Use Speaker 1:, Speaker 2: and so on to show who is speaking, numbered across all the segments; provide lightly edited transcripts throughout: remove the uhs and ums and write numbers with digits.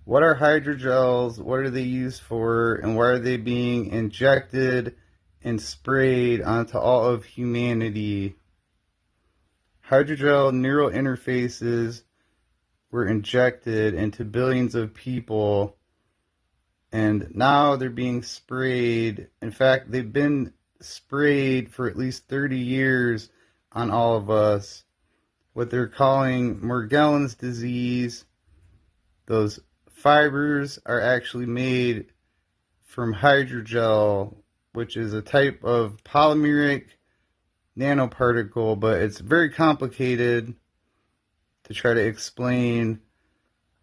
Speaker 1: What are hydrogels? What are they used for? And why are they being injected and sprayed onto all of humanity? Hydrogel neural interfaces were injected into billions of people, and now they're being sprayed. In fact, they've been sprayed for at least 30 years on all of us. What they're calling Morgellons disease. Those fibers are actually made from hydrogel, which is a type of polymeric nanoparticle, but it's very complicated to try to explain.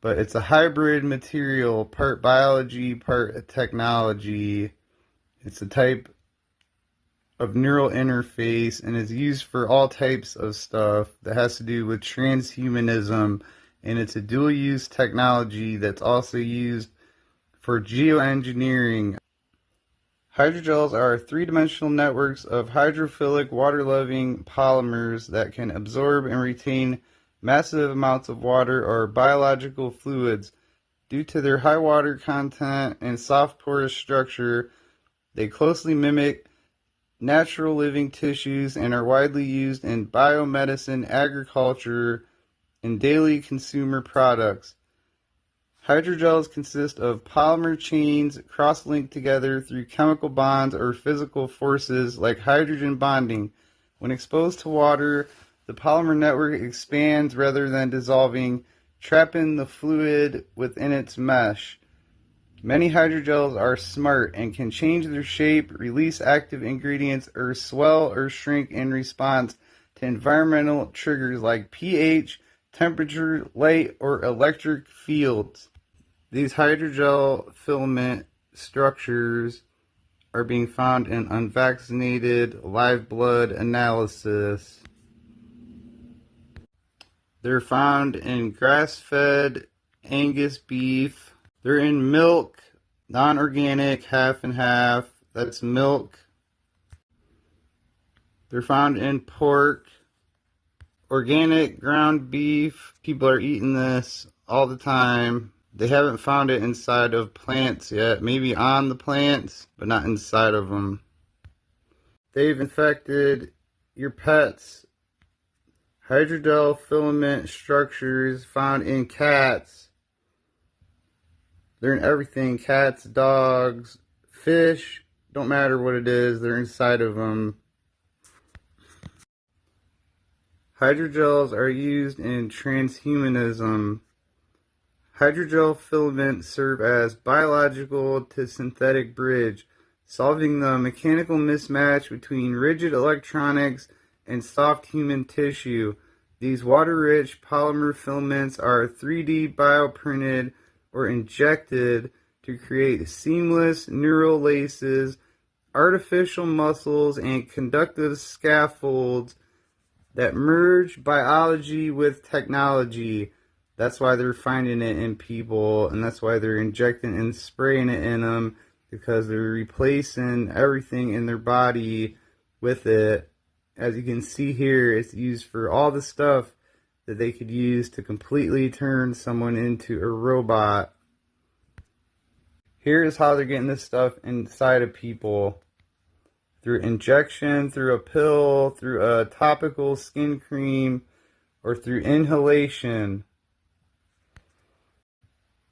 Speaker 1: But it's a hybrid material, part biology, part technology. It's a type of neural interface and is used for all types of stuff that has to do with transhumanism. And it's a dual-use technology that's also used for geoengineering. Hydrogels are three-dimensional networks of hydrophilic, water-loving polymers that can absorb and retain massive amounts of water or biological fluids. Due to their high water content and soft porous structure, they closely mimic natural living tissues and are widely used in biomedicine, agriculture, and daily consumer products. Hydrogels consist of polymer chains cross-linked together through chemical bonds or physical forces like hydrogen bonding. When exposed to water, the polymer network expands rather than dissolving, trapping the fluid within its mesh. Many hydrogels are smart and can change their shape, release active ingredients, or swell or shrink in response to environmental triggers like pH, temperature, light, or electric fields. These hydrogel filament structures are being found in unvaccinated live blood analysis. They're found in grass-fed Angus beef. They're in milk, non-organic, half and half. That's milk. They're found in pork, organic ground beef. People are eating this all the time. They haven't found it inside of plants yet. Maybe on the plants, but not inside of them. They've infected your pets. Hydrogel filament structures found in cats. They're in everything. Cats, dogs, fish. Don't matter what it is. They're inside of them. Hydrogels are used in transhumanism. Hydrogel filaments serve as biological to synthetic bridge, solving the mechanical mismatch between rigid electronics and soft human tissue. These water-rich polymer filaments are 3D bioprinted or injected to create seamless neural laces, artificial muscles, and conductive scaffolds that merge biology with technology. That's why they're finding it in people, and that's why they're injecting and spraying it in them, because they're replacing everything in their body with it. As you can see here, it's used for all the stuff that they could use to completely turn someone into a robot. Here's how they're getting this stuff inside of people. Through injection, through a pill, through a topical skin cream, or through inhalation.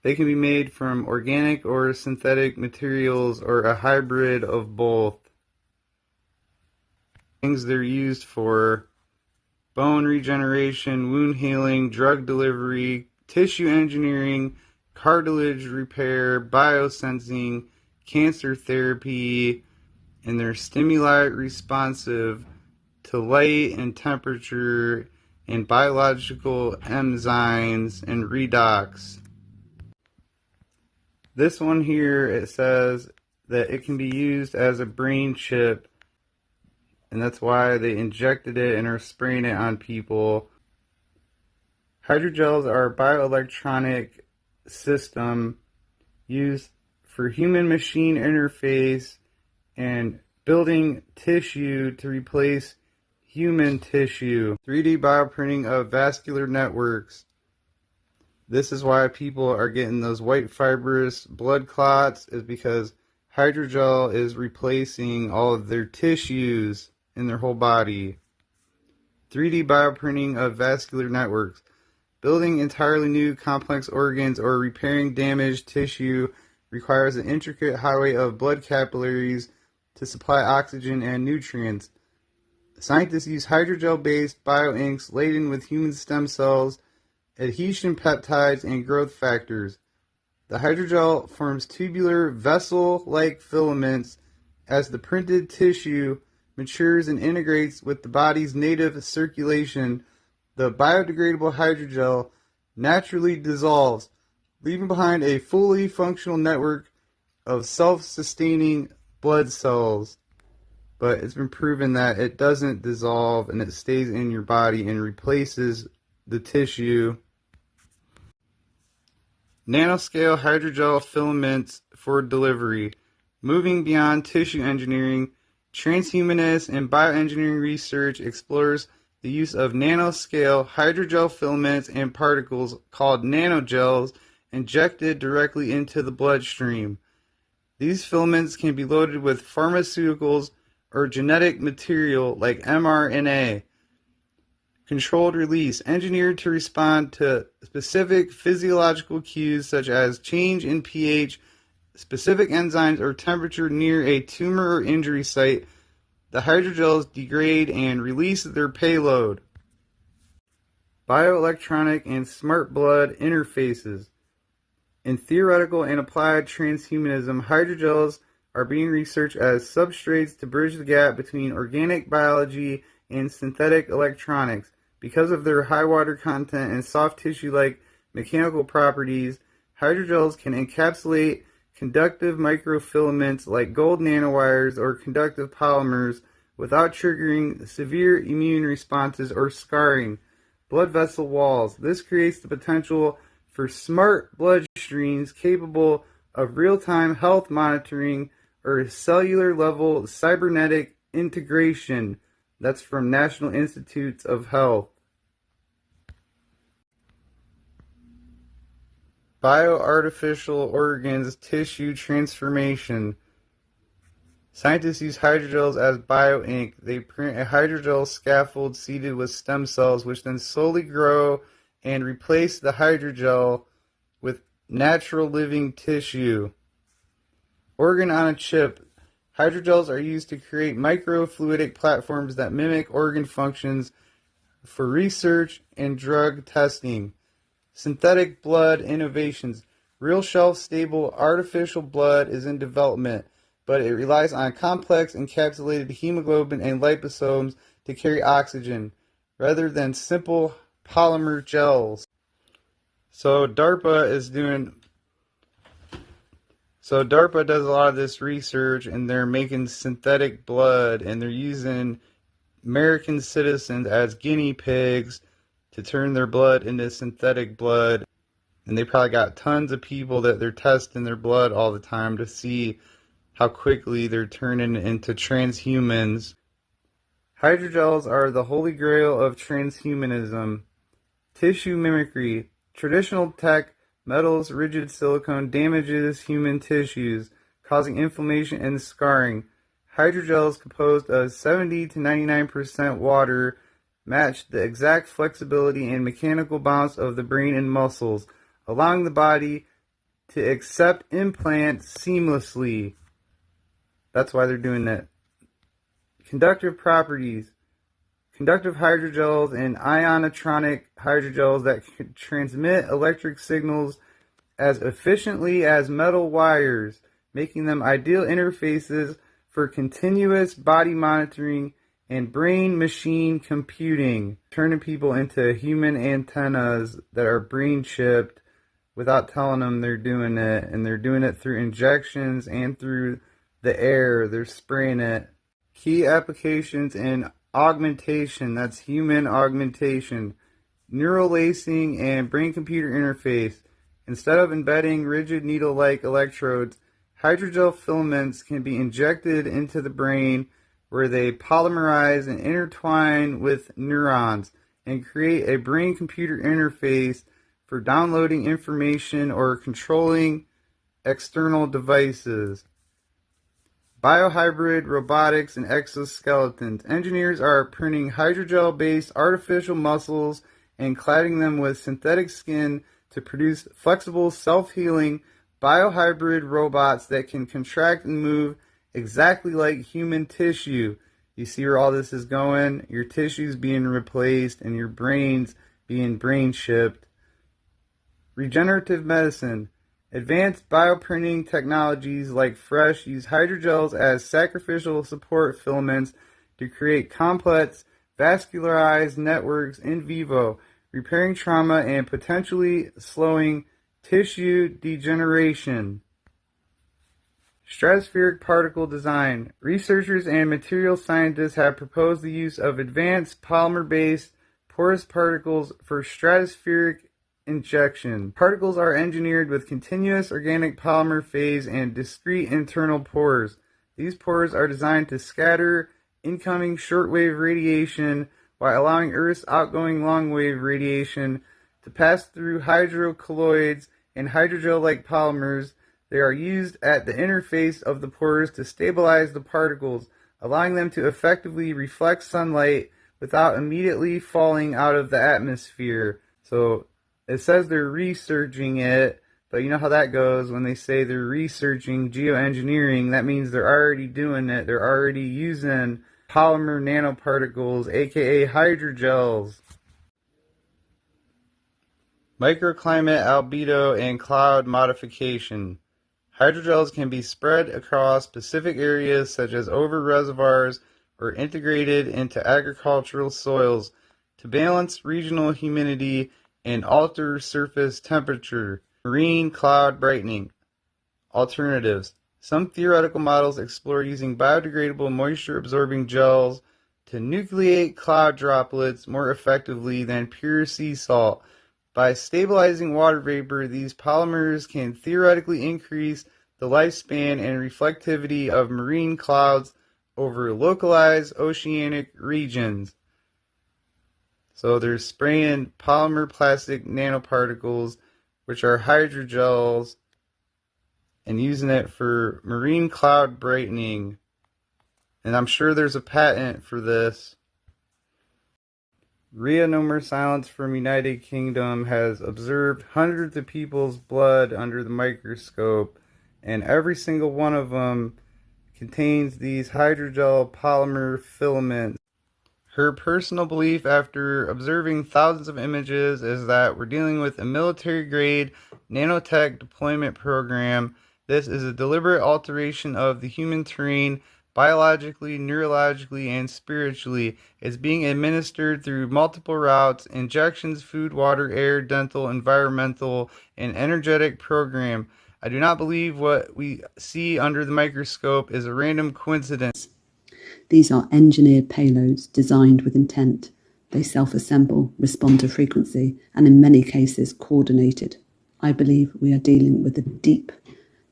Speaker 1: They can be made from organic or synthetic materials or a hybrid of both. Things they're used for: bone regeneration, wound healing, drug delivery, tissue engineering, cartilage repair, biosensing, cancer therapy, and they're stimuli responsive to light and temperature and biological enzymes and redox. This one here, it says that it can be used as a brain chip, and that's why they injected it and are spraying it on people. Hydrogels are a bioelectronic system used for human-machine interface and building tissue to replace human tissue. 3D bioprinting of vascular networks. This is why people are getting those white fibrous blood clots, is because hydrogel is replacing all of their tissues in their whole body. 3D bioprinting of vascular networks. Building entirely new complex organs or repairing damaged tissue requires an intricate highway of blood capillaries to supply oxygen and nutrients. Scientists use hydrogel-based bioinks laden with human stem cells, adhesion peptides, and growth factors. The hydrogel forms tubular, vessel-like filaments as the printed tissue matures and integrates with the body's native circulation. The biodegradable hydrogel naturally dissolves, leaving behind a fully functional network of self-sustaining blood cells. But it's been proven that it doesn't dissolve and it stays in your body and replaces the tissue. Nanoscale hydrogel filaments for delivery. Moving beyond tissue engineering, transhumanist and bioengineering research explores the use of nanoscale hydrogel filaments and particles called nanogels injected directly into the bloodstream. These filaments can be loaded with pharmaceuticals or genetic material like mRNA. Controlled release, engineered to respond to specific physiological cues such as change in pH, specific enzymes, or temperature near a tumor or injury site. The hydrogels degrade and release their payload. Bioelectronic and smart blood interfaces. In theoretical and applied transhumanism, hydrogels are being researched as substrates to bridge the gap between organic biology and synthetic electronics. Because of their high water content and soft tissue-like mechanical properties, hydrogels can encapsulate conductive microfilaments like gold nanowires or conductive polymers without triggering severe immune responses or scarring blood vessel walls. This creates the potential for smart bloodstreams capable of real-time health monitoring or cellular-level cybernetic integration. That's from National Institutes of Health. Bioartificial organs tissue transformation. Scientists use hydrogels as bioink. They print a hydrogel scaffold seeded with stem cells, which then slowly grow and replace the hydrogel with natural living tissue. Organ on a chip. Hydrogels are used to create microfluidic platforms that mimic organ functions for research and drug testing. Synthetic blood innovations. Real shelf-stable artificial blood is in development, but it relies on complex encapsulated hemoglobin and liposomes to carry oxygen, rather than simple polymer gels. So DARPA does a lot of this research, and they're making synthetic blood, and they're using American citizens as guinea pigs to turn their blood into synthetic blood. And they probably got tons of people that they're testing their blood all the time to see how quickly they're turning into transhumans. Hydrogels are the holy grail of transhumanism. Tissue mimicry. Traditional tech, metals, rigid silicone, damages human tissues, causing inflammation and scarring. Hydrogels composed of 70 to 99% water match the exact flexibility and mechanical balance of the brain and muscles, allowing the body to accept implants seamlessly. That's why they're doing that. Conductive properties. Conductive hydrogels and ionotronic hydrogels that can transmit electric signals as efficiently as metal wires, making them ideal interfaces for continuous body monitoring and brain-machine computing, turning people into human antennas that are brain-chipped without telling them they're doing it, and they're doing it through injections and through the air. They're spraying it. Key applications in augmentation, that's human augmentation, neural lacing, and brain-computer interface. Instead of embedding rigid needle-like electrodes, hydrogel filaments can be injected into the brain where they polymerize and intertwine with neurons and create a brain-computer interface for downloading information or controlling external devices. Biohybrid robotics and exoskeletons. Engineers are printing hydrogel-based artificial muscles and cladding them with synthetic skin to produce flexible, self-healing biohybrid robots that can contract and move exactly like human tissue. You see where all this is going? Your tissues being replaced and your brains being brain shipped. Regenerative medicine. Advanced bioprinting technologies like Fresh use hydrogels as sacrificial support filaments to create complex vascularized networks in vivo, repairing trauma and potentially slowing tissue degeneration. Stratospheric particle design. Researchers and material scientists have proposed the use of advanced polymer-based porous particles for stratospheric injection. Particles are engineered with continuous organic polymer phase and discrete internal pores. These pores are designed to scatter incoming shortwave radiation while allowing Earth's outgoing longwave radiation to pass through hydrocolloids and hydrogel-like polymers. They are used at the interface of the pores to stabilize the particles, allowing them to effectively reflect sunlight without immediately falling out of the atmosphere. So it says they're researching it, but you know how that goes when they say they're researching geoengineering. That means they're already doing it. They're already using polymer nanoparticles, aka hydrogels. Microclimate, albedo, and cloud modification. Hydrogels can be spread across specific areas such as over reservoirs or integrated into agricultural soils to balance regional humidity and alter surface temperature. Marine cloud brightening. Alternatives. Some theoretical models explore using biodegradable moisture-absorbing gels to nucleate cloud droplets more effectively than pure sea salt. By stabilizing water vapor, these polymers can theoretically increase the lifespan and reflectivity of marine clouds over localized oceanic regions. So they're spraying polymer plastic nanoparticles, which are hydrogels, and using it for marine cloud brightening. And I'm sure there's a patent for this. Ria No More Silence from United Kingdom has observed hundreds of people's blood under the microscope, and every single one of them contains these hydrogel polymer filaments. Her personal belief after observing thousands of images is that we're dealing with a military-grade nanotech deployment program. This is a deliberate alteration of the human terrain, biologically, neurologically, and spiritually. It's being administered through multiple routes: injections, food, water, air, dental, environmental, and energetic program. I do not believe what we see under the microscope is a random coincidence.
Speaker 2: These are engineered payloads designed with intent. They self-assemble, respond to frequency, and in many cases coordinated. I believe we are dealing with a deeply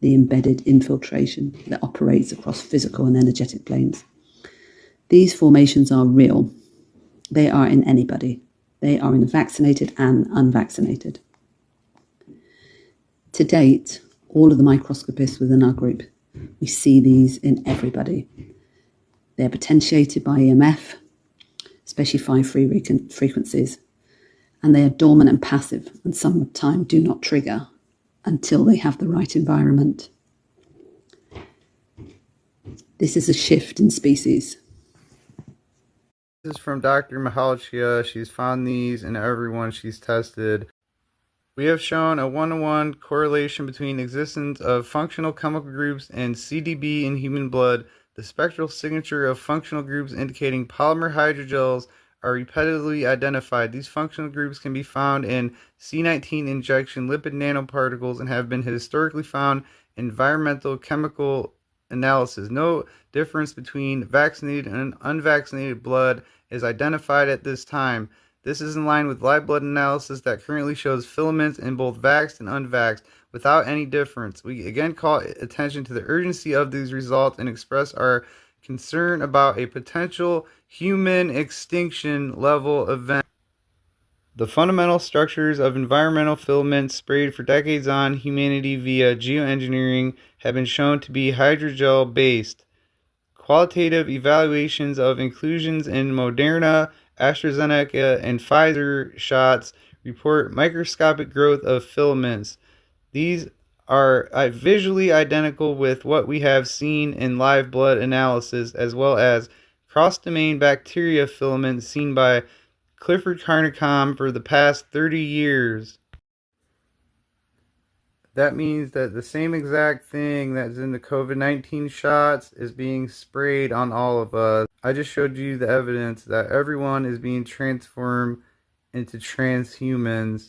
Speaker 2: embedded infiltration that operates across physical and energetic planes. These formations are real. They are in anybody. They are in the vaccinated and unvaccinated. To date, all of the microscopists within our group, we see these in everybody. They're potentiated by EMF, especially 5-free frequencies, and they are dormant and passive, and sometimes do not trigger until they have the right environment. This is a shift in species.
Speaker 1: This is from Dr. Mahalchia. She's found these in everyone she's tested. We have shown a 1-to-1 correlation between existence of functional chemical groups and CDB in human blood. The spectral signature of functional groups indicating polymer hydrogels are repetitively identified. These functional groups can be found in C19 injection lipid nanoparticles and have been historically found in environmental chemical analysis. No difference between vaccinated and unvaccinated blood is identified at this time. This is in line with live blood analysis that currently shows filaments in both vaxxed and unvaxxed without any difference. We again call attention to the urgency of these results and express our concern about a potential human extinction level event. The fundamental structures of environmental filaments sprayed for decades on humanity via geoengineering have been shown to be hydrogel based. Qualitative evaluations of inclusions in Moderna, AstraZeneca, and Pfizer shots report microscopic growth of filaments. These are visually identical with what we have seen in live blood analysis, as well as cross-domain bacteria filaments seen by Clifford Carnicom for the past 30 years. That means that the same exact thing that's in the COVID-19 shots is being sprayed on all of us. I just showed you the evidence that everyone is being transformed into transhumans.